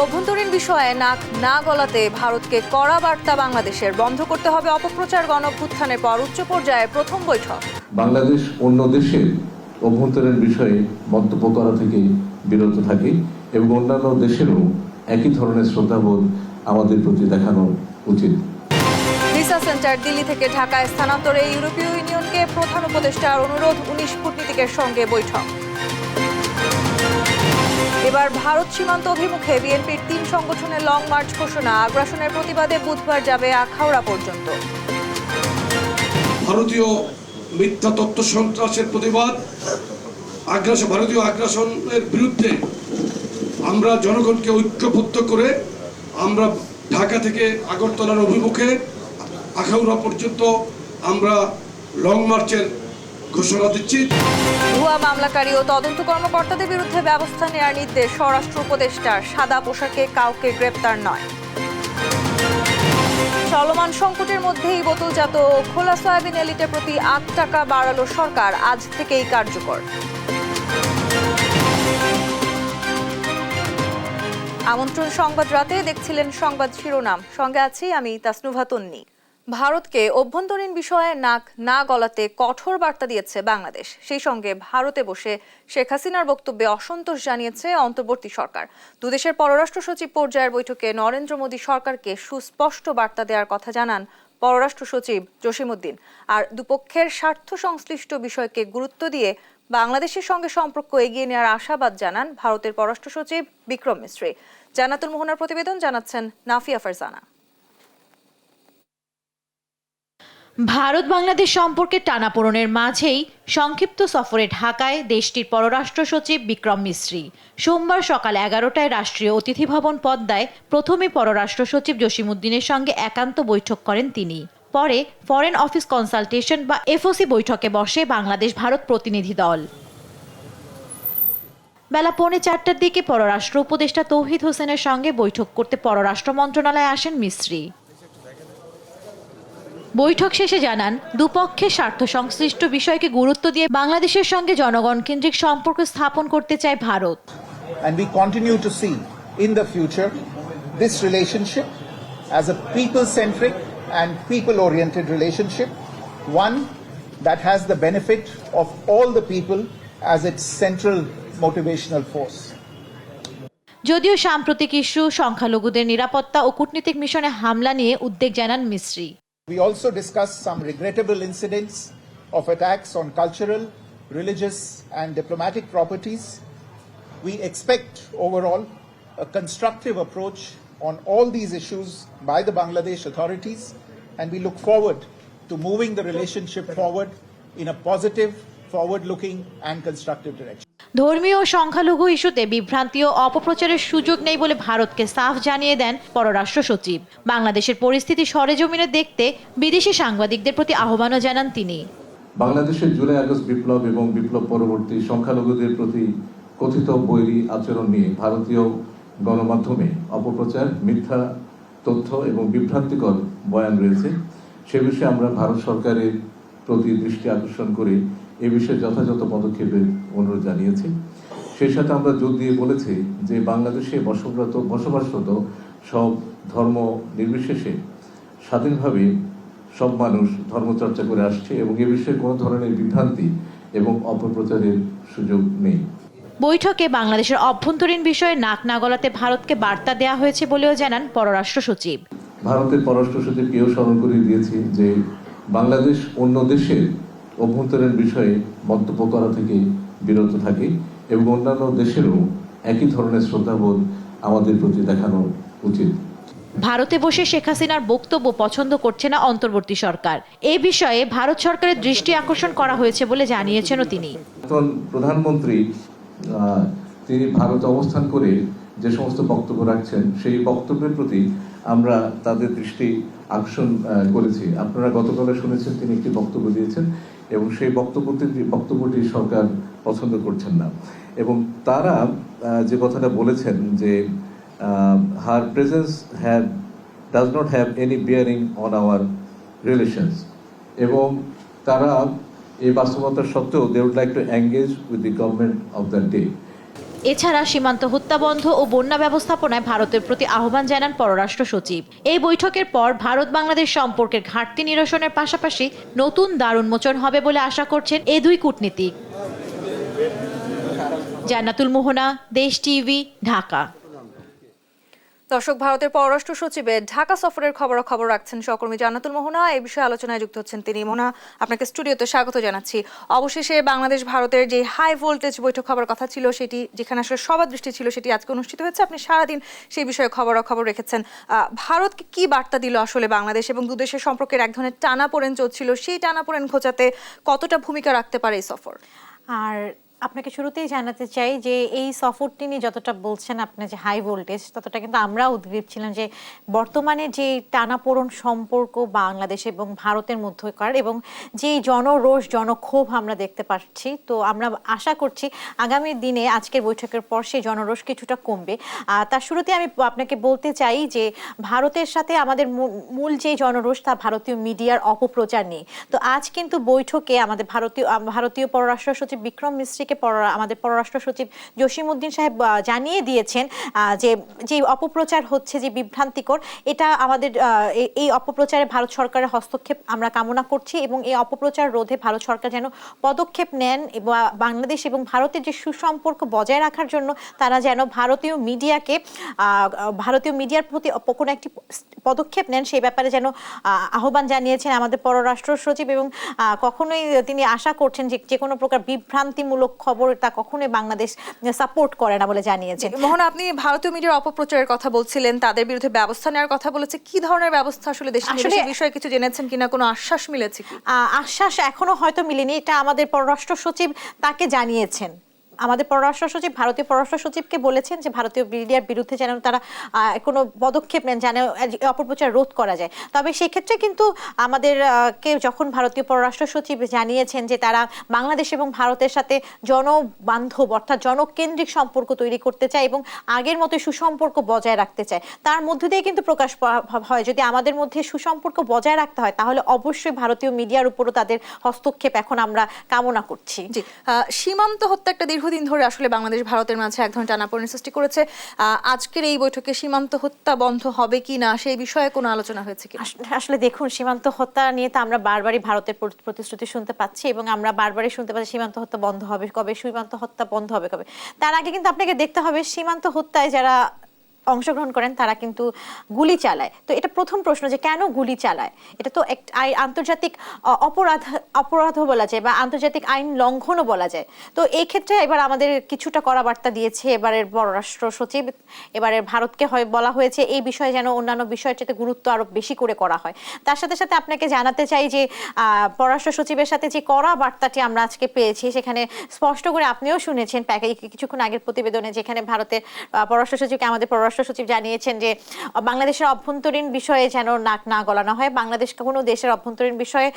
অভ্যন্তরীণ বিষয়ে নাক না গলাতে ভারতকে কড়া বার্তা বাংলাদেশের। বন্ধ করতে হবে অপপ্রচার। গণঅভ্যুত্থানের পর উচ্চ পর্যায়ে প্রথম বৈঠক। বাংলাদেশ অন্য দেশের অভ্যন্তরীণ বিষয়ে মন্তব্য করা থেকে বিরত থাকে এবং অন্যান্য দেশেরও একই ধরনের শ্রদ্ধাবোধ আমাদের প্রতি দেখানো উচিত। ভিসা সেন্টার দিল্লি থেকে ঢাকায় স্থানান্তরে ইউরোপীয় ইউনিয়নকে প্রধান উপদেষ্টার অনুরোধ। 19 কূটনীতিকের সঙ্গে বৈঠক। এবার ভারত সীমান্ত অভিমুখে বিএনপির 3 সংগঠনের লং মার্চ ঘোষণা। আগ্রাসনের প্রতিবাদে বুধবার যাবে আখাউড়া পর্যন্ত। ভারতীয় মিথ্যা তথ্য সন্ত্রাসের প্রতিবাদ, ভারতীয় আগ্রাসনের বিরুদ্ধে আমরা জনগণকে ঐক্যবদ্ধ করে আমরা ঢাকা থেকে আগরতলার অভিমুখে আখাউড়া পর্যন্ত আমরা লং মার্চের ঘোষণা দিচ্ছি। ভুয়া মামলাকারী ও তদন্ত কর্মকর্তাদের বিরুদ্ধে ব্যবস্থা নেওয়ার নির্দেশ স্বরাষ্ট্র উপদেষ্টার। সাদা পোশাকে কাউকে গ্রেপ্তার নয়। চলমান সংকটের মধ্যেই বোতলজাত ও খোলা সয়াবিন এলিটের প্রতি 8 টাকা বাড়ালো সরকার। আজ থেকেই কার্যকর। আমন্ত্রণ সংবাদ রাতে দেখছিলেন সংবাদ শিরোনাম। সঙ্গে আছি আমি তাসনুভা তন্নি। ভারতকে অভ্যন্তরীণ বিষয়ে নাক না গলাতে কঠোর বার্তা দিয়েছে বাংলাদেশ। সেই সঙ্গে ভারতে বসে শেখ হাসিনার বক্তব্যে অসন্তোষ জানিয়েছে অন্তর্বর্তী সরকার। দুদেশের পররাষ্ট্র সচিব পর্যায়ের বৈঠকে নরেন্দ্র মোদী সরকারকে সুস্পষ্ট বার্তা দেওয়ার কথা জানান পররাষ্ট্র সচিব জসিমউদ্দিন। আর দুপক্ষের স্বার্থ সংশ্লিষ্ট বিষয়কে গুরুত্ব দিয়ে বাংলাদেশের সঙ্গে সম্পর্ক এগিয়ে নেওয়ার আশাবাদ জানান ভারতের পররাষ্ট্র সচিব বিক্রম মিশ্রি। জান্নাতুল মোহনার প্রতিবেদন, জানাচ্ছেন নাফিয়া ফারজানা। ভারত বাংলাদেশ সম্পর্কের টানাপোড়েনের মাঝেই সংক্ষিপ্ত সফরে ঢাকায় দেশটির পররাষ্ট্র সচিব বিক্রম মিশ্রি। সোমবার সকাল 11টায় রাষ্ট্রীয় অতিথি ভবন পদ্মায় প্রথমে পররাষ্ট্র সচিব জসিমউদ্দিনের সঙ্গে একান্ত বৈঠক করেন তিনি। পরে ফরেন অফিস কনসালটেশন বা এফওসি বৈঠকে বসে বাংলাদেশ ভারত প্রতিনিধি দল। বেলা 3:45টার দিকে পররাষ্ট্র উপদেষ্টা তৌহিদ হোসেনের সঙ্গে বৈঠক করতে পররাষ্ট্র মন্ত্রণালয়ে আসেন মিশ্রি। বৈঠক শেষে জানান, দুপক্ষের স্বার্থ সংশ্লিষ্ট বিষয়কে গুরুত্ব দিয়ে বাংলাদেশের সঙ্গে জনগণ কেন্দ্রিক সম্পর্ক স্থাপন করতে চায় Bharat. And we continue to see in the future this relationship as a people-centric and people-oriented relationship, one that has the benefit of all the people as its central motivational force. যদিও সাম্প্রতিক ইস্যু সংখ্যালঘুদের নিরাপত্তা ও কূটনীতিক মিশনে হামলা নিয়ে উদ্বেগ জানান Misri. We also discussed some regrettable incidents of attacks on cultural, religious and diplomatic properties. We expect overall a constructive approach on all these issues by the Bangladesh authorities, and we look forward to moving the relationship forward in a positive, forward-looking and constructive direction. ধর্মীয় ও সংখ্যালঘু ইস্যুতে বিভ্রান্তি ও অপপ্রচারের সুযোগ নেই বলে ভারতকে সাফ জানিয়ে দেন পররাষ্ট্র সচিব। বাংলাদেশের পরিস্থিতি সরেজমিনে দেখতে বিদেশি সাংবাদিকদের প্রতি আহ্বানও জানান তিনি। বাংলাদেশের জুলাই আগস্ট বিপ্লব এবং বিপ্লব পরবর্তী সংখ্যালঘুদের প্রতি কথিত বৈরী আচরণ নিয়ে ভারতীয় গণমাধ্যমে অপপ্রচার, মিথ্যা তথ্য এবং বিভ্রান্তিকর বয়ান রয়েছে। সে বিষয়ে আমরা ভারত সরকারের প্রতি দৃষ্টি আকর্ষণ করে এ বিষয়ে যথাযথ পদক্ষেপের অনুরোধ জানিয়েছি। সেই সাথে আমরা জোর দিয়ে বলেছি যে বাংলাদেশে বসবাসরত সব ধর্ম নির্বিশেষে স্বাধীনভাবে সব মানুষ ধর্মচর্চা করে আসছে এবং এ বিষয়ে কোনো ধরনের বিভ্রান্তি এবং অপপ্রচারের সুযোগ নেই। বৈঠকে বাংলাদেশের অভ্যন্তরীণ বিষয়ে নাক না গলাতে ভারতকে বার্তা দেওয়া হয়েছে বলেও জানান পররাষ্ট্র সচিব। ভারতের পররাষ্ট্র সচিবকেও স্মরণ করিয়ে দিয়েছি যে বাংলাদেশ অন্য দেশের অভ্যন্তরীণ বিষয়ে মন্তব্য করা থেকে বিরত থাকে এবং অন্যান্য দেশেরও একই ধরনের শ্রদ্ধাবোধ আমাদের প্রতি দেখানো উচিত। ভারতে বসে শেখ হাসিনার বক্তব্য পছন্দ করছে না অন্তর্বর্তী সরকার। এই বিষয়ে ভারত সরকারের দৃষ্টি আকর্ষণ করা হয়েছে বলে জানিয়েছেনও তিনি। প্রধানমন্ত্রী তিনি ভারতে অবস্থান করে যে সমস্ত বক্তব্য রাখছেন সেই বক্তব্যের প্রতি আমরা তাদের দৃষ্টি আকর্ষণ করেছি। আপনারা গতকালে শুনেছেন তিনি একটি বক্তব্য দিয়েছেন এবং সেই বক্তব্যটি সরকার পছন্দ করছেন না এবং তারা যে কথাটা বলেছেন যে her presence does not have any bearing on our relations এবং তারা এই বাস্তবতার সত্ত্বেও they would like to engage with the government of that day. এছাড়া সীমান্ত হত্যা বন্ধ ও বন্যা ব্যবস্থাপনায় ভারতের প্রতি আহ্বান জানান পররাষ্ট্র সচিব। এই বৈঠকের পর ভারত বাংলাদেশ সম্পর্কের ঘাটতি নিরসনের পাশাপাশি নতুন দ্বার উন্মোচন হবে বলে আশা করছেন এই দুই কূটনীতিক। জান্নাতুল মোহনা, দেশ টিভি, ঢাকা। দর্শক, ভারতের পররাষ্ট্র সচিবের ঢাকা সফরের খবর রাখছেন সহকর্মী জান্নাতুল মোহনা। এই বিষয়ে আলোচনায় যুক্ত হচ্ছেন তিনি। মোহনা, আপনাকে স্টুডিওতে স্বাগত জানাচ্ছি। অবশেষে বাংলাদেশ ভারতের যে হাই ভোল্টেজ বৈঠক হবার কথা ছিল, সেটি যেখানে আসলে সবার দৃষ্টি ছিল, সেটি আজকে অনুষ্ঠিত হয়েছে। আপনি সারাদিন সেই বিষয়ে খবর রেখেছেন। ভারতকে কি বার্তা দিল আসলে বাংলাদেশ, এবং দুদেশের সম্পর্কের এক ধরনের টানাপোড়েন চলছিল, সেই টানাপোড়েন ঘোচাতে কতটা ভূমিকা রাখতে পারে এই সফর? আর আপনাকে শুরুতেই জানাতে চাই যে এই সফরটি নিয়ে যতটা বলছেন আপনি যে হাই ভোল্টেজ, ততটা কিন্তু আমরাও উদ্গ্রীব ছিলাম যে বর্তমানে যে টানাপোড়েন সম্পর্ক বাংলাদেশ এবং ভারতের মধ্যকার, এবং যে জনরোষ জনক্ষোভ আমরা দেখতে পাচ্ছি, তো আমরা আশা করছি আগামী দিনে আজকের বৈঠকের পর সেই জনরোষ কিছুটা কমবে। তার শুরুতে আমি আপনাকে বলতে চাই যে ভারতের সাথে আমাদের মূল যে জনরোষ, তা ভারতীয় মিডিয়ার অপপ্রচার নিয়ে। তো আজ কিন্তু বৈঠকে আমাদের ভারতীয় পররাষ্ট্র সচিব বিক্রম মিশ্রিকে আমাদের পররাষ্ট্র সচিব জসিমউদ্দিন সাহেব জানিয়ে দিয়েছেন যে অপপ্রচার হচ্ছে, যে বিভ্রান্তিকর, এটা আমাদের এই অপপ্রচারে ভারত সরকারের হস্তক্ষেপ আমরা কামনা করছি, এবং এই অপপ্রচার রোধে ভারত সরকার যেন পদক্ষেপ নেন এবং বাংলাদেশ এবং ভারতের যে সুসম্পর্ক বজায় রাখার জন্য তারা যেন ভারতীয় মিডিয়ার প্রতি কোনো একটি পদক্ষেপ নেন, সেই ব্যাপারে যেন আহ্বান জানিয়েছেন আমাদের পররাষ্ট্র সচিব। এবং কখনোই তিনি আশা করছেন যে কোনো প্রকার বিভ্রান্তিমূলক খবর তা কখনোই বাংলাদেশ সাপোর্ট করে না বলে জানিয়েছেন। মোহন, আপনি ভারতীয় মিডিয়ার অপপ্রচারের কথা বলছিলেন, তাদের বিরুদ্ধে ব্যবস্থা নেওয়ার কথা বলেছে। কি ধরনের ব্যবস্থা আসলে দেশে নেবে, সেই বিষয়ে কিছু জেনেছেন কিনা? কোনো আশ্বাস মিলেছে কি? আশ্বাস এখনো হয়তো মিলেনি, এটা আমাদের পররাষ্ট্র সচিব তাকে জানিয়েছেন। আমাদের পররাষ্ট্র সচিব ভারতীয় পররাষ্ট্র সচিবকে বলেছেন যে ভারতীয় মিডিয়ার বিরুদ্ধে যেন তারা কোনো পদক্ষেপ নেন, যেন অপপ্রচার রোধ করা যায়। তবে সেক্ষেত্রে কিন্তু আমাদেরকে যখন ভারতীয় পররাষ্ট্র সচিব জানিয়েছেন যে তারা বাংলাদেশ এবং ভারতের সাথে জনবান্ধব অর্থাৎ জনকেন্দ্রিক সম্পর্ক তৈরি করতে চায় এবং আগের মতো সুসম্পর্ক বজায় রাখতে চায়, তার মধ্য দিয়ে কিন্তু প্রকাশ হয় যদি আমাদের মধ্যে সুসম্পর্ক বজায় রাখতে হয়, তাহলে অবশ্যই ভারতীয় মিডিয়ার উপরও তাদের হস্তক্ষেপ এখন আমরা কামনা করছি। জি, সীমান্ত হত্যা একটা দীর্ঘদিন ধরে আসলে বাংলাদেশ ভারতের মাঝে এক ধরনের টানাপোড়েন সৃষ্টি করেছে। আজকের এই বৈঠকে সীমান্ত হত্যা বন্ধ হবে কি না, সেই বিষয়ে কোনো আলোচনা হয়েছে কি? আসলে দেখুন, সীমান্ত হত্যা নিয়ে তো আমরা বারবারই ভারতের প্রতিশ্রুতি শুনতে পাচ্ছি, এবং আমরা বারবারই শুনতে পাচ্ছি সীমান্ত হত্যা বন্ধ হবে কবে, সীমান্ত হত্যা বন্ধ হবে কবে। তার আগে কিন্তু আপনাকে দেখতে হবে সীমান্ত হত্যায় যারা অংশগ্রহণ করেন তারা কিন্তু গুলি চালায়। তো এটা প্রথম প্রশ্ন যে কেন গুলি চালায়, এটা তো আন্তর্জাতিক অপরাধও বলা যায় বা আন্তর্জাতিক আইন লঙ্ঘনও বলা যায়। তো এই ক্ষেত্রে এবার আমাদের কিছুটা কড়া বার্তা দিয়েছে এবারের পররাষ্ট্র সচিব। এবারের ভারতকে বলা হয়েছে এই বিষয়ে যেন অন্যান্য বিষয়ের চেয়ে গুরুত্ব আরো বেশি করে করা হয়। তার সাথে সাথে আপনাকে জানাতে চাই যে পররাষ্ট্র সচিবের সাথে যে কড়া বার্তাটি আমরা আজকে পেয়েছি, সেখানে স্পষ্ট করে আপনিও শুনেছেন কিছুক্ষণ আগের প্রতিবেদনে, যেখানে ভারতের পররাষ্ট্র সচিবকে আমাদের পররাষ্ট্র সচিব জানিয়েছেন যে বাংলাদেশের অভ্যন্তরীণ বিষয়ে যেন নাক না গলানো হয়, বাংলাদেশ কোনো দেশের অভ্যন্তরীণ বিষয়ে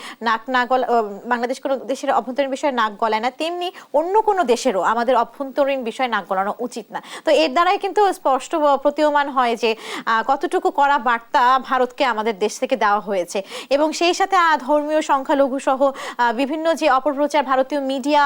বাংলাদেশ কোনো দেশের অভ্যন্তরীণ বিষয়ে নাক গলায় না, তেমনি অন্য কোনো দেশেরও আমাদের অভ্যন্তরীণ বিষয়ে নাক গলানো উচিত না। তো এর দ্বারাই কিন্তু স্পষ্ট প্রতীয়মান হয় যে কতটুকু কড়া বার্তা ভারতকে আমাদের দেশ থেকে দেওয়া হয়েছে। এবং সেই সাথে ধর্মীয় সংখ্যালঘু সহ বিভিন্ন যে অপপ্রচার ভারতীয় মিডিয়া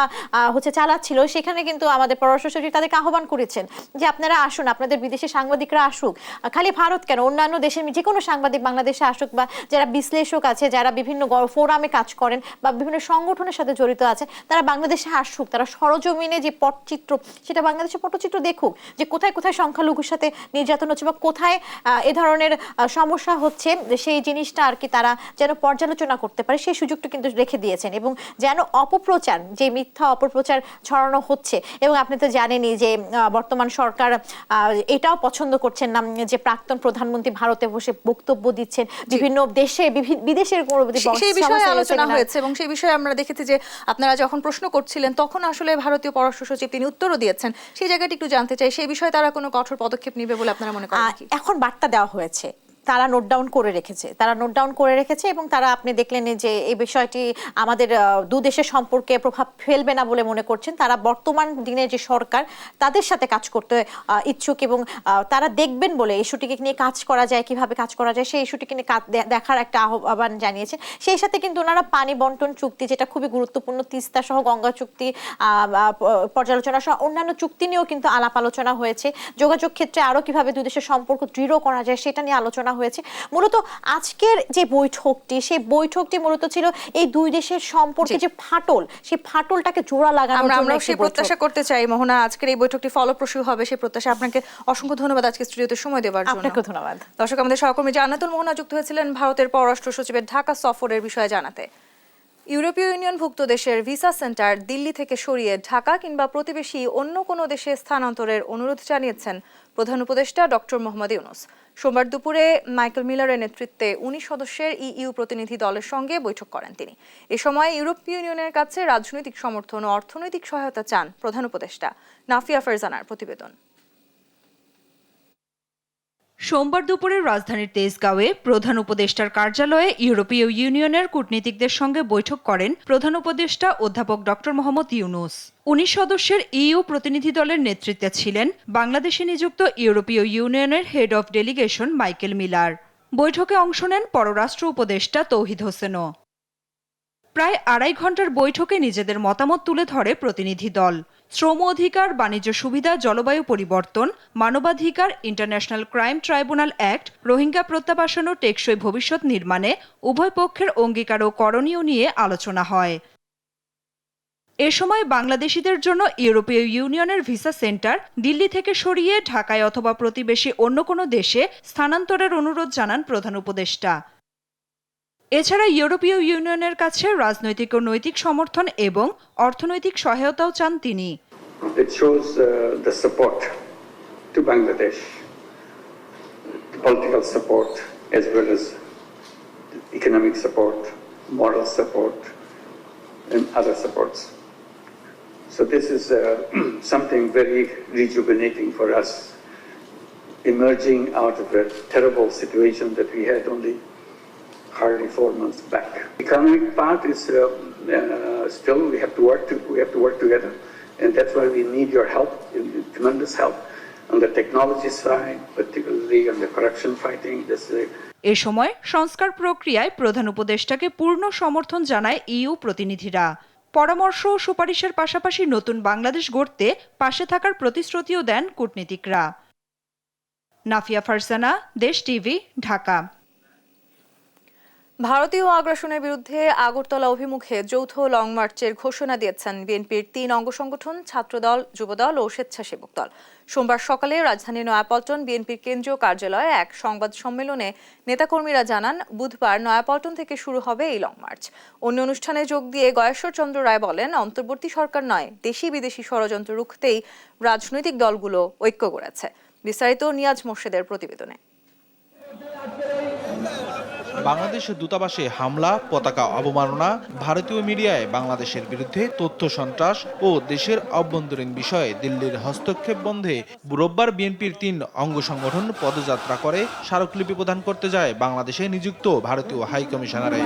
চালাচ্ছিল, সেখানে কিন্তু আমাদের পররাষ্ট্র সচিব তাদেরকে আহ্বান করেছেন যে আপনারা আসুন, আপনাদের বিদেশি সাংবাদিকরা আসুক, খালি ভারত কেন, অন্যান্য দেশের যে কোনো সাংবাদিক বাংলাদেশে আসুক, বা যারা বিশ্লেষক আছে, যারা বিভিন্ন ফোরামে কাজ করেন বা বিভিন্ন সংগঠনের সাথে জড়িত আছে, তারা বাংলাদেশে আসুক, তারা সরজমিনে যে পটচিত্র, সেটা বাংলাদেশের পটচিত্র দেখুক, যে কোথায় কোথায় সংখ্যালঘুর সাথে নির্যাতন হচ্ছে বা কোথায় এ ধরনের সমস্যা হচ্ছে, সেই জিনিসটা আর কি তারা যেন পর্যালোচনা করতে পারে, সেই সুযোগটা কিন্তু রেখে দিয়েছেন। এবং যেন অপপ্রচার, যে মিথ্যা অপপ্রচার ছড়ানো হচ্ছে, এবং আপনি তো জানেনই যে বর্তমান সরকার এটাও পছন্দ করছেন না যে প্রাক্তন প্রধানমন্ত্রী ভারতে বসে বক্তব্য দিচ্ছেন বিভিন্ন দেশে বিদেশের সেই বিষয়ে আলোচনা হয়েছে, এবং সেই বিষয়ে আমরা দেখেছি যে আপনারা যখন প্রশ্ন করছিলেন তখন আসলে ভারতীয় পররাষ্ট্র সচিব তিনি উত্তরও দিয়েছেন। সেই জায়গাটি একটু জানতে চাই, সেই বিষয়ে তারা কোনো কঠোর পদক্ষেপ নেবে বলে আপনারা মনে করেন কি? এখন বার্তা দেওয়া হয়েছে, তারা নোট ডাউন করে রেখেছে এবং তারা আপনি দেখলেন যে এই বিষয়টি আমাদের দু দেশের সম্পর্কে প্রভাব ফেলবে না বলে মনে করছেন। তারা বর্তমান দিনের যে সরকার তাদের সাথে কাজ করতে ইচ্ছুক এবং তারা দেখবেন বলে ইস্যুটিকে নিয়ে কাজ করা যায়, কিভাবে কাজ করা যায় সেই ইস্যুটিকে নিয়ে দেখার একটা আহ্বান জানিয়েছেন। সেই সাথে কিন্তু ওনারা পানি বন্টন চুক্তি, যেটা খুবই গুরুত্বপূর্ণ, তিস্তা সহ গঙ্গা চুক্তি পর্যালোচনা সহ অন্যান্য চুক্তি নিয়েও কিন্তু আলাপ আলোচনা হয়েছে। যোগাযোগ ক্ষেত্রে আরো কিভাবে দুই দেশের সম্পর্ক দৃঢ় করা যায় সেটা নিয়ে আলোচনা হয়েছে। মূলত আজকের যে বৈঠকটি, সেই বৈঠকটি মূলত ছিল এই দুই দেশের সম্পর্কে যে ফাটল, সেই ফাটলটাকে জোড়া লাগানোর জন্য আমরা একটি সেই প্রত্যাশা করতে চাই মোহনা, আজকের এই বৈঠকটি ফলপ্রসূ হবে সেই প্রত্যাশা। আপনাকে অসংখ্য ধন্যবাদ আজকে স্টুডিওতে সময় দেওয়ার জন্য। আপনাকে ধন্যবাদ। দর্শক, আমাদের সহকর্মী জান্নাতুল মোহনা যুক্ত হয়েছিলেন ভারতের পররাষ্ট্র সচিবের ঢাকা সফরের বিষয়ে জানাতে। ইউরোপীয় ইউনিয়নভুক্ত দেশের ভিসা সেন্টার দিল্লি থেকে সরিয়ে ঢাকা কিংবা প্রতিবেশী অন্য কোনো দেশে স্থানান্তরের অনুরোধ জানিয়েছেন প্রধান উপদেষ্টা ডক্টর মোহাম্মদ ইউনূস। সোমবার দুপুরে মাইকেল মিলারের নেতৃত্বে 19 সদস্যের ইইউ প্রতিনিধি দলের সঙ্গে বৈঠক করেন তিনি। এ সময় ইউরোপীয় ইউনিয়নের কাছে রাজনৈতিক সমর্থন ও অর্থনৈতিক সহায়তা চান প্রধান উপদেষ্টা। নাফিয়া ফারজানার প্রতিবেদন। সোমবার দুপুরে রাজধানীর তেজগাঁওয়ে প্রধান উপদেষ্টার কার্যালয়ে ইউরোপীয় ইউনিয়নের কূটনীতিকদের সঙ্গে বৈঠক করেন প্রধান উপদেষ্টা অধ্যাপক ডক্টর মোহাম্মদ ইউনূস। 19 সদস্যের ইইউ প্রতিনিধি দলের নেতৃত্বে ছিলেন বাংলাদেশে নিযুক্ত ইউরোপীয় ইউনিয়নের head of delegation Michael Miller. বৈঠকে অংশ নেন পররাষ্ট্র উপদেষ্টা তৌহিদ হোসেনও। প্রায় 2.5 ঘন্টার বৈঠকে নিজেদের মতামত তুলে ধরে প্রতিনিধি দল। শ্রম অধিকার, বাণিজ্য সুবিধা, জলবায়ু পরিবর্তন, মানবাধিকার, international crime tribunal act, Rohingya প্রত্যাবাসন ও টেকসই ভবিষ্যৎ নির্মাণে উভয় পক্ষের অঙ্গীকার ও করণীয় নিয়ে আলোচনা হয়। এ সময় বাংলাদেশিদের জন্য ইউরোপীয় ইউনিয়নের ভিসা সেন্টার দিল্লি থেকে সরিয়ে ঢাকায় অথবা প্রতিবেশী অন্য কোনো দেশে স্থানান্তরের অনুরোধ জানান প্রধান উপদেষ্টা। এছাড়া ইউরোপীয় ইউনিয়নের কাছে রাজনৈতিক ও নৈতিক সমর্থন এবং অর্থনৈতিক সহায়তাও চান তিনি। It shows the support to Bangladesh, political support as well as economic support, moral support, and other supports. So this is something very rejuvenating for us, emerging out of a terrible situation that we had only hardly 4 months back. Economic part is still we have to work together, and that's why we need your help, tremendous help on the technology side, particularly on the corruption fighting. এ সময় সংস্কার প্রক্রিয়ায় প্রধান উপদেষ্টাকে পূর্ণ সমর্থন জানায় EU প্রতিনিধিরা। পরামর্শ ও সুপারিশের পাশাপাশি নতুন বাংলাদেশ গড়তে পাশে থাকার প্রতিশ্রুতিও দেন কূটনীতিকরা। নাফিয়া ফারজানা, দেশ টিভি, ঢাকা। ভারতীয় আগ্রাসনের বিরুদ্ধে আগরতলা অভিমুখে যৌথ লং মার্চের ঘোষণা দিয়েছেন বিএনপির 3 অঙ্গ সংগঠন, ছাত্রদল, যুবদল ও স্বেচ্ছাসেবক দল। সোমবার সকালে রাজধানীর নয়াপল্টন বিএনপির কেন্দ্রীয় কার্যালয়ে এক সংবাদ সম্মেলনে নেতাকর্মীরা জানান, বুধবার নয়াপল্টন থেকে শুরু হবে এই লং মার্চ। অন্য অনুষ্ঠানে যোগ দিয়ে গয়েশ্বর চন্দ্র রায় বলেন, অন্তর্বর্তী সরকার নয়, দেশি বিদেশি ষড়যন্ত্র রুখতেই রাজনৈতিক দলগুলো ঐক্য গড়েছে। বিস্তারিত নিয়াজ মোর্শেদের প্রতিবেদনে। বাংলাদেশের দূতাবাসে হামলা, পতাকা অবমাননা, ভারতীয় মিডিয়ায় বাংলাদেশের বিরুদ্ধে তথ্য সন্ত্রাস ও দেশের অভ্যন্তরীণ বিষয়ে দিল্লির হস্তক্ষেপ বন্ধে রোববার বিএনপির 3 অঙ্গ সংগঠন পদযাত্রা করে স্মারকলিপি প্রদান করতে যায় বাংলাদেশে নিযুক্ত ভারতীয় হাই কমিশনারে।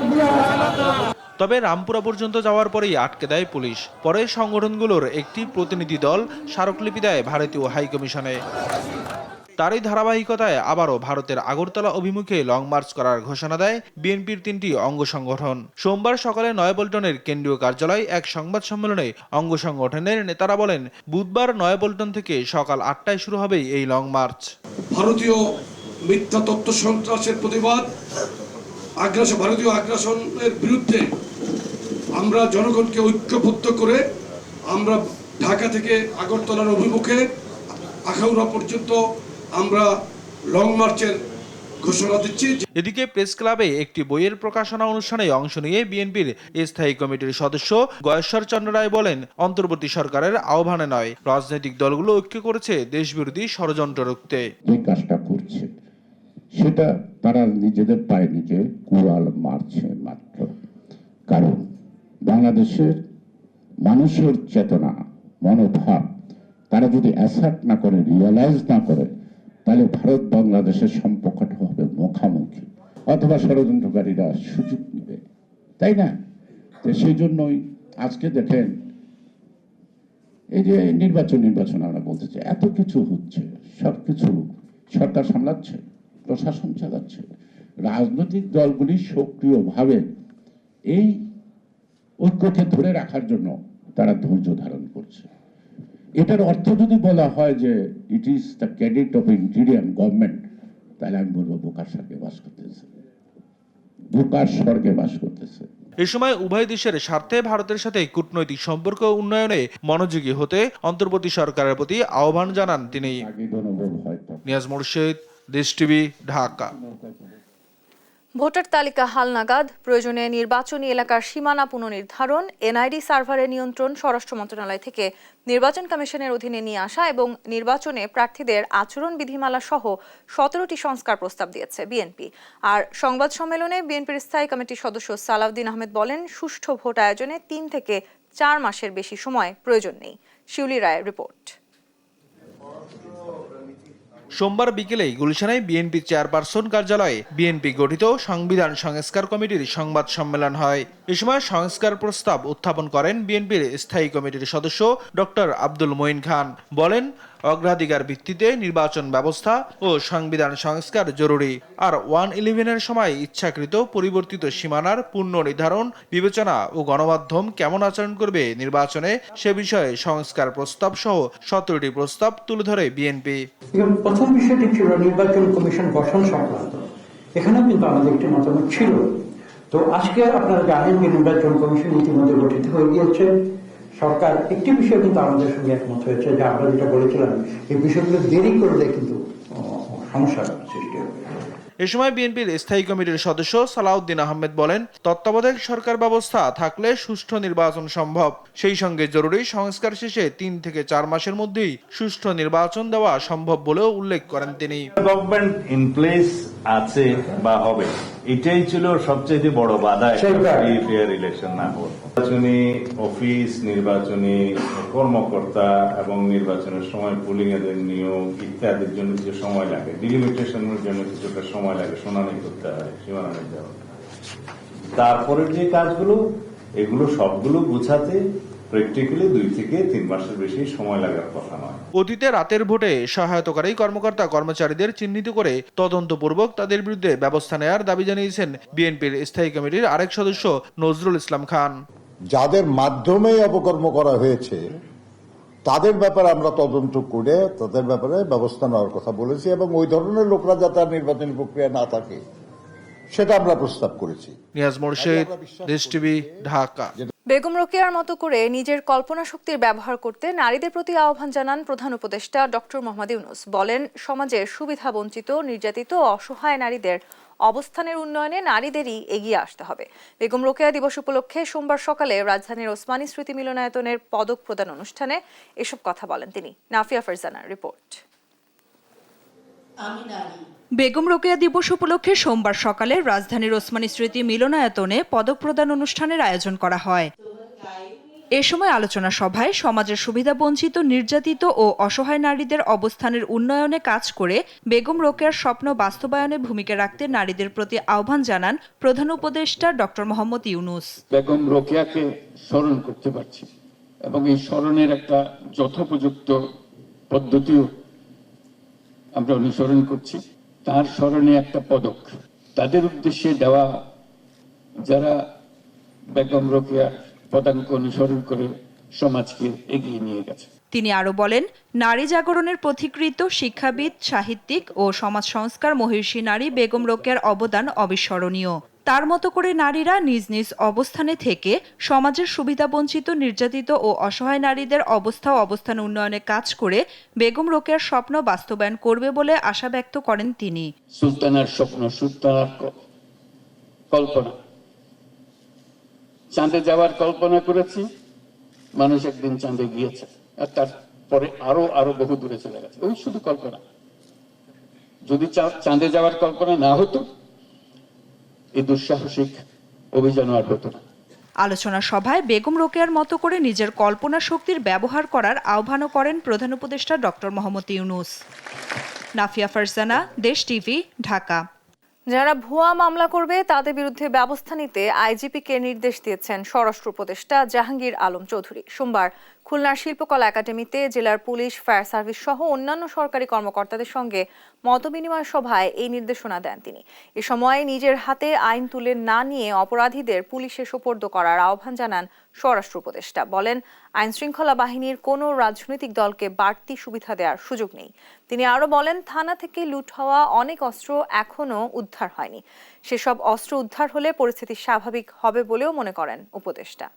তবে রামপুরা পর্যন্ত যাওয়ার পরেই আটকে দেয় পুলিশ। পরে সংগঠনগুলোর একটি প্রতিনিধি দল স্মারকলিপি দেয় ভারতীয় হাই কমিশনে। তারই ধারাবাহিকতায় আবারও ভারতের আগরতলা অভিমুখে লং মার্চ করার ঘোষণা দেয় বিএনপির 3টি অঙ্গ সংগঠন। সোমবার সকালে নয়াপল্টনের কেন্দ্রীয় কার্যালয়ে এক সংবাদ সম্মেলনে অঙ্গ সংগঠনের নেতারা বলেন, বুধবার নয়াপল্টন থেকে সকাল 8টায় শুরু হবে এই লং মার্চ। ভারতীয় মিথ্যা তথ্য সন্ত্রাসের প্রতিবাদ, ভারতীয় আগ্রাসনের বিরুদ্ধে আমরা জনগণকে ঐক্যবদ্ধ করে আমরা ঢাকা থেকে আগরতলার অভিমুখে আখাউড়া পর্যন্ত আমরা লং মার্চের ঘোষণা দিচ্ছি। এদিকে প্রেস ক্লাবে একটি বইয়ের প্রকাশনা অনুষ্ঠানে অংশ নিয়ে বিএনপির স্থায়ী কমিটির সদস্য গয়েশ্বর চন্দ্র রায় বলেন, অন্তর্বর্তী সরকারের আহ্বানে নয়, রাজনৈতিক দলগুলো ঐক্য করেছে দেশবিরোধী ষড়যন্ত্র রুখতে। যে কাজটা করছে সেটা তারা নিজেদের পায়ে নিজে কুড়াল মারছে মাত্র। কারণ বাংলাদেশের মানুষের চেতনা, মনোভাব তারা যদি অ্যাসার্ট না করে, রিয়ালাইজ না করে, তাহলে ভারত বাংলাদেশের সম্পর্কটা হবে মুখামুখি। অথবা ষড়যন্ত্রকারীরা সুযোগ নেবে, তাই না? তো সেই জন্যই আজকে দেখেন এই যে নির্বাচন আমরা বলতে চাই, এত কিছু হচ্ছে, সবকিছু সরকার সামলাচ্ছে, প্রশাসন চালাচ্ছে, রাজনৈতিক দলগুলি সক্রিয়ভাবে এই ঐক্যকে ধরে রাখার জন্য তারা ধৈর্য ধারণ করছে। এটার অর্থ যদি বলা হয় যে it is the credit of interim government, তাহলে আমি বলবো বোকার স্বর্গে বাস করতেছে, বোকার স্বর্গে বাস করতেছে। এ সময় উভয় দেশের স্বার্থে ভারতের সাথে কূটনৈতিক সম্পর্ক উন্নয়নে মনোযোগী হতে অন্তর্বর্তী সরকারের প্রতি আহ্বান জানান তিনি। নিয়াজ মুর্শিদ, দেশ টিভি, ঢাকা। ভোটার তালিকা হালনাগাদ, প্রয়োজনে নির্বাচনী এলাকার সীমানা পুনর্নির্ধারণ, এনআইডি সার্ভারের নিয়ন্ত্রণ স্বরাষ্ট্র মন্ত্রণালয় থেকে নির্বাচন কমিশনের অধীনে নিয়ে আসা এবং নির্বাচনে প্রার্থীদের আচরণ বিধিমালা সহ 17টি সংস্কার প্রস্তাব দিয়েছে বিএনপি। আর সংবাদ সম্মেলনে বিএনপির স্থায়ী কমিটির সদস্য সালাউদ্দিন আহমেদ বলেন, সুষ্ঠু ভোট আয়োজনে 3 থেকে 4 মাসের বেশি সময় প্রয়োজন নেই। শিউলি রায়ের রিপোর্ট। সোমবার বিকেলে গুলশানে বিএনপি চেয়ারপারসন কার্যালয়ে বিএনপি গঠিত সংবিধান সংস্কার কমিটির সংবাদ সম্মেলন হয়। এ সময় সংস্কার প্রস্তাব উত্থাপন করেন বিএনপির স্থায়ী কমিটির সদস্য ডক্টর আব্দুল মঈন খান। বলেন, অগ্রাধিকার ভিত্তিতে নির্বাচন ব্যবস্থা ও সংবিধান সংস্কার জরুরি। আর 1-11-এর সময় ইচ্ছাকৃত পরিবর্তিত সীমানার পূর্ণ নির্ধারণ, বিবেচনা ও গণমাধ্যম কেমন আচরণ করবে নির্বাচনে সে বিষয়ে সংস্কার প্রস্তাব সহ 17টি প্রস্তাব তুলে ধরে বিএনপি। প্রথম বিষয়টি ছিল নির্বাচন কমিশন গঠন সংক্রান্ত। এখানেও কিন্তু আমাদের একটি মতামত ছিল। তো আজকে আপনারা জানেন যে নির্বাচন কমিশন ইতিমধ্যে গঠিত হয়ে গিয়েছে। সরকার একটি বিষয় কিন্তু আমাদের সঙ্গে একমত হয়েছে, যে আমরা যেটা বলেছিলাম এই বিষয়গুলো দেরি করলে কিন্তু সমস্যার সৃষ্টি হবে। এ সময় বিএনপির স্থায়ী কমিটির সদস্য সালাউদ্দিন আহমেদ বলেন, তত্ত্বাবধায়ক সরকার ব্যবস্থা থাকলে সুষ্ঠু নির্বাচন সম্ভব। সেই সঙ্গে জরুরি সংস্কার শেষে 3 থেকে 4 মাসের মধ্যেই সুষ্ঠু নির্বাচন দেওয়া সম্ভব বলেও উল্লেখ করেন তিনি। গভর্নমেন্ট ইন প্লেস আছে বা হবে, এটাই ছিল সবচেয়ে বড় বাধা ফেয়ার ইলেকশন না হওয়ার। নির্বাচনী অফিস, নির্বাচনী কর্মকর্তা এবং নির্বাচনের সময় পোলিং এর নিয়োগ ইত্যাদির জন্য যে সময় লাগে, ডিলিমিটেশনের জন্য কিছুটা সময় লাগে, শুনানি করতে হয়, সীমানা নির্ধারণ। তারপরের যে কাজগুলো, এগুলো সবগুলো গুছাতে প্র্যাকটিক্যালি 2 থেকে 3 মাসের বেশি সময় লাগার কথা নয়। অতীতে রাতের ভোটে সহায়তাকারী কর্মকর্তা কর্মচারীদের চিহ্নিত করে তদন্তপূর্বক তাদের বিরুদ্ধে ব্যবস্থা নেওয়ার দাবি জানিয়েছেন বিএনপির স্থায়ী কমিটির আরেক সদস্য নজরুল ইসলাম খান। যাদের মাধ্যমে অপকর্ম করা হয়েছে তাদের ব্যাপারে আমরা তদন্ত করে তাদের ব্যাপারে ব্যবস্থা নেওয়ার কথা বলেছি, এবং ওই ধরনের লোকরা যাতে আর নির্বাচনী প্রক্রিয়া না থাকে সেটা আমরা প্রস্তাব করেছি। নিয়াজ মুর্শিদ, দেশ টিভি, ঢাকা। বেগম রোকেয়ার মতো করে নিজের কল্পনা শক্তির ব্যবহার করতে নারীদের প্রতি আহ্বান জানান প্রধান উপদেষ্টা ডক্টর মোহাম্মদ ইউনূস। বলেন, সমাজের সুবিধা বঞ্চিত, নির্যাতিত ও অসহায় নারীদের অবস্থানের উন্নয়নে নারীদেরই এগিয়ে আসতে হবে। বেগম রোকেয়া দিবস উপলক্ষে সোমবার সকালে রাজধানীর ওসমানী স্মৃতি মিলনায়তনের পদক প্রদান অনুষ্ঠানে এসব কথা বলেন তিনি। নাফিয়া ফারজানার রিপোর্ট। বেগম রোকেয়া দিবস উপলক্ষে সোমবার সকালে রাজধানীর ওসমানী স্মৃতি মিলনায়তনে পদক প্রদান অনুষ্ঠানের আয়োজন করা হয়। এ সময় আলোচনা সভায় সমাজের সুবিধাবঞ্চিত, নির্যাতিত ও অসহায় নারীদের অবস্থানের উন্নয়নে কাজ করে বেগম রোকেয়ার স্বপ্ন বাস্তবায়নে ভূমিকা রাখতে নারীদের প্রতি আহ্বান জানান প্রধান উপদেষ্টা ডক্টর মোহাম্মদ ইউনূস। বেগম রোকেয়াকে স্মরণ করতে পারছি এবং এই স্মরণের একটা যথোপযুক্ত পদ্ধতিও আমরা অনুসরণ করছি। তার স্মরণে একটা পদক তাদের উদ্দেশ্যে দেওয়া যারা বেগম রোকেয়ার পদাঙ্ক অনুসরণ করে সমাজকে এগিয়ে নিয়ে গেছে। তিনি আরো বলেন, নারী জাগরণের পথিকৃত শিক্ষাবিদ, সাহিত্যিক ও সমাজ সংস্কার মহিষী নারী বেগম রোকেয়ার অবদান অবিস্মরণীয়। তার মতো করে নারীরা নিজ নিজ অবস্থানে থেকে সমাজের সুবিধাবঞ্চিত, নির্যাতিত ও অসহায় নারীদের অবস্থা ও অবস্থান উন্নয়নে কাজ করে বেগম রোকেয়ার স্বপ্ন বাস্তবায়ন করবে বলে আশা ব্যক্ত করেন তিনি। সুলতানার স্বপ্ন, সুলতানার কল্পনা, চাঁদে যাওয়ার কল্পনা করেছি, মানুষ একদিন চাঁদে গিয়েছে, আর তারপরে আরো বহু দূরে চলে গেছে। ওই শুধু কল্পনা। যদি চাঁদে যাওয়ার কল্পনা না হতো, এই দুঃসাহসিক অভিযান আর হতো না। আলোচনা সভায় বেগম রোকেয়ার মতো করে নিজের কল্পনা শক্তির ব্যবহার করার আহ্বানও করেন প্রধান উপদেষ্টা ডক্টর মোহাম্মদ ইউনূস। নাফিয়া ফারজানা, দেশ টিভি, ঢাকা। যারা ভুয়া মামলা করবে তাদের বিরুদ্ধে ব্যবস্থা নিতে আইজিপিকে নির্দেশ দিয়েছেন স্বরাষ্ট্র উপদেষ্টা জাহাঙ্গীর আলম চৌধুরী। সোমবার খুলনার শিল্পকলা একাডেমিতে জেলার পুলিশ, ফায়ার সার্ভিস সহ অন্যান্য সরকারি কর্মকর্তাদের সঙ্গে মতবিনিময় সভায় এই নির্দেশনা দেন তিনি। এ সময় নিজের হাতে আইন তুলে না নিয়ে অপরাধীদের পুলিশে সোপর্দ করার আহ্বান জানান স্বরাষ্ট্র উপদেষ্টা। বলেন, আইন শৃঙ্খলা বাহিনীর কোনো রাজনৈতিক দলকে বাড়তি সুবিধা দেওয়ার সুযোগ নেই। তিনি আরও বলেন, থানা থেকে লুট হওয়া অনেক অস্ত্র এখনও উদ্ধার হয়নি। সেসব অস্ত্র উদ্ধার হলে পরিস্থিতি স্বাভাবিক হবে বলেও মনে করেন উপদেষ্টা।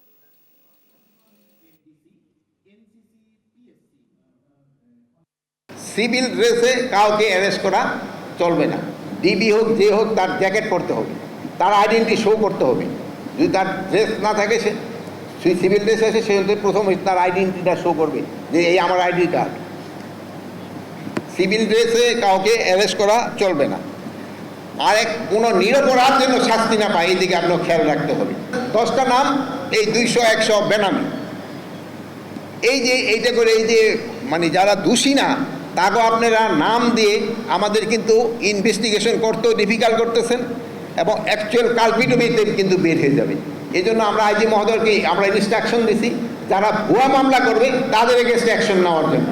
সিভিল ড্রেসে কাউকে অ্যারেস্ট করা চলবে না। ডিবি হোক, যে হোক, তার জ্যাকেট পরতে হবে, তার আইডেন্টি শো করতে হবে। যদি তার ড্রেস না থাকে, সে সিভিল ড্রেস আছে, সে প্রথম তার আইডেন্টিটা শো করবে যে এই আমার আইডি কার্ড। সিভিল ড্রেসে কাউকে অ্যারেস্ট করা চলবে না। আর কোনো নিরপরাধ যেন শাস্তি না পায়, এই দিকে আপনার খেয়াল রাখতে হবে। 10টা নাম, এই 200-100 বেনামি, এইটা করে এই যে মানে যারা দোষী না তাকেও আপনারা নাম দিয়ে আমাদের কিন্তু ইনভেস্টিগেশন করতেও ডিফিকাল্ট করতেছেন এবং অ্যাকচুয়াল কালপিটও কিন্তু বের হয়ে যাবে। এই জন্য আমরা আইজি মহোদয়কে আমরা ইনস্ট্রাকশন দিছি যারা ভুয়া মামলা করবে তাদের এগেইনস্ট অ্যাকশন নেওয়ার জন্য।